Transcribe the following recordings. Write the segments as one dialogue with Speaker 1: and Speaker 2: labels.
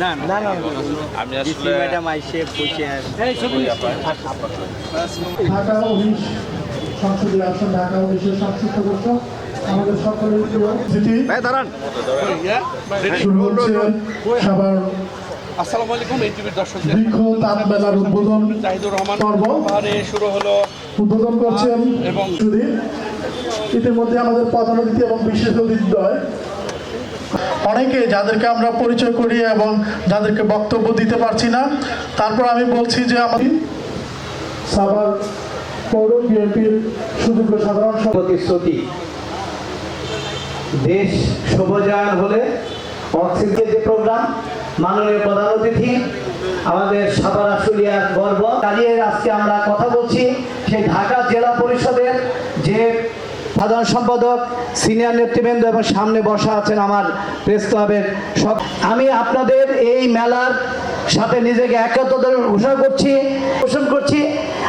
Speaker 1: না না না
Speaker 2: আমি আসলে
Speaker 1: ম্যাডাম আইসে বসে
Speaker 3: ঢাকা 19 সংসদীয় আসন ঢাকা 19-এর সংশ্লিষ্ট করছ আমাদের সকলের প্রিয় অতিথি শুরু হচ্ছে সবার
Speaker 4: আসসালামু আলাইকুম এনটিভির দর্শকদের
Speaker 3: বৃক্ষ তাঁত মেলার উদ্বোধন
Speaker 4: জাহিদুর রহমান
Speaker 3: পর্ব
Speaker 4: পাহাড়ে শুরু হলো
Speaker 3: উদ্বোধন করছেন
Speaker 4: এবং
Speaker 3: সুধীর ইতিমধ্যে আমাদের প্রধান অতিথি এবং বিশেষ অতিথিদ্বয় অনেকে যাদেরকে আমরা পরিচয় করি এবং যাদেরকে বক্তব্য দিতে পারছি না তারপর আমি বলছি যে আমাদের সাভার পৌর বিএনপির সুযোগ্য সাধারণ
Speaker 5: প্রতিশ্রুতি দেশ শুভজায়ন হলে অক্সিজেন যে প্রোগ্রাম মাননীয় প্রধান অতিথি আমাদের সাভার আশুলিয়ার গর্ব দাঁড়িয়ে আজকে আমরা কথা বলছি সেই ঢাকা জেলা পরিষদের যে সাধারণ সম্পাদক সিনিয়র নেতৃবৃন্দ এবং সামনে বসা আছেন আমার প্রেস ক্লাবের সব আমি আপনাদের এই মেলার সাথে নিজেকে একত্র ঘোষণা করছি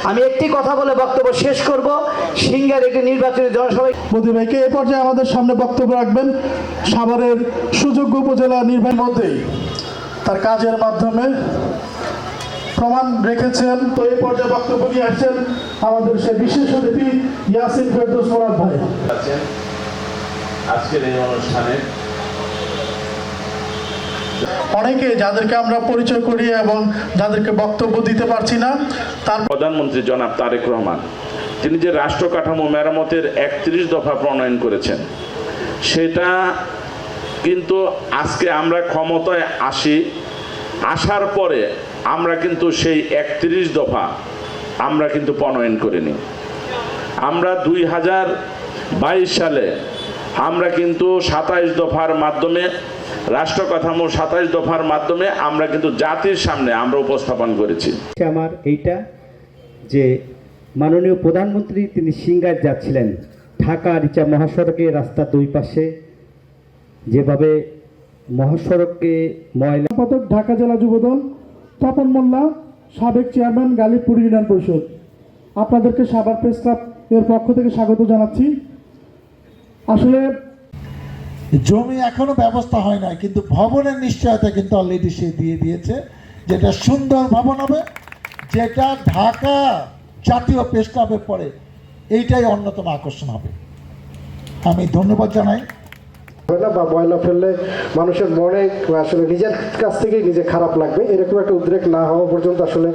Speaker 5: আমি একটি কথা বলে বক্তব্য শেষ করব সিঙ্গার একটি নির্বাচনী জনসভায়
Speaker 3: মোদি ভাইকে এই পর্যায়ে আমাদের সামনে বক্তব্য রাখবেন সাভারের সুযোগ্য উপজেলা নির্বাহীর মধ্যেই তার কাজের মাধ্যমে প্রমাণ রেখেছেন। তো এই পর্যায়ে বক্তব্য নিয়ে আসছেন আমাদের সে বিশেষ অতিথি ইয়াসিন ফেরদৌস মোরাদ ভাই।
Speaker 2: আজকের এই অনুষ্ঠানে
Speaker 3: অনেকে যাদেরকে আমরা পরিচয় করি এবং যাদেরকে বক্তব্য দিতে পারছি না তার
Speaker 2: প্রধানমন্ত্রী জনাব তারেক রহমান তিনি যে রাষ্ট্র কাঠামো মেরামতের 31 দফা প্রণয়ন করেছেন সেটা কিন্তু আজকে আমরা ক্ষমতায় আসার পরে আমরা কিন্তু সেই 31 দফা আমরা কিন্তু প্রণয়ন করিনি। আমরা 2022 সালে আমরা কিন্তু 27 দফার মাধ্যমে রাষ্ট্র কাঠামো 27 দফার মাধ্যমে আমরা কিন্তু জাতির সামনে আমরা উপস্থাপন করেছি।
Speaker 5: আমার এইটা যে মাননীয় প্রধানমন্ত্রী তিনি সিঙ্গার যাচ্ছিলেন ঢাকা রিচা মহাসড়কে রাস্তার দুই পাশে যেভাবে মহাসড়ককে ময়লা
Speaker 3: সম্পাদক ঢাকা জেলা যুবদল তপন মোল্লা সাবেক চেয়ারম্যান গালিবপুর ইউনিয়ন পরিষদ আপনাদেরকে সাভার প্রেস ক্লাব এর পক্ষ থেকে স্বাগত জানাচ্ছি। আসলে
Speaker 6: জমি এখনো ব্যবস্থা হয় না কিন্তু ভবনের নিশ্চয়তা কিন্তু অলরেডি সে দিয়ে দিয়েছে যেটা সুন্দর ভবন হবে যেটা ঢাকা জাতীয় প্রেস ক্লাবের পরে এইটাই অন্যতম আকর্ষণ হবে। আমি ধন্যবাদ জানাই।
Speaker 7: হয় না বা ময়লা ফেললে মানুষের মনে আসলে নিজের কাছ থেকেই নিজে খারাপ লাগবে এরকম একটা উদ্রেক না হওয়া পর্যন্ত আসলে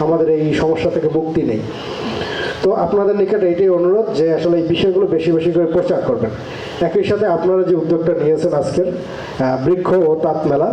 Speaker 7: আমাদের এই সমস্যা থেকে মুক্তি নেই। তো আপনাদের নিকটে এটাই অনুরোধ যে আসলে এই বিষয়গুলো বেশি বেশি করে প্রচার করবেন। একই সাথে আপনারা যে উদ্যোগটা নিয়েছেন আজকের বৃক্ষ ও তাঁত মেলা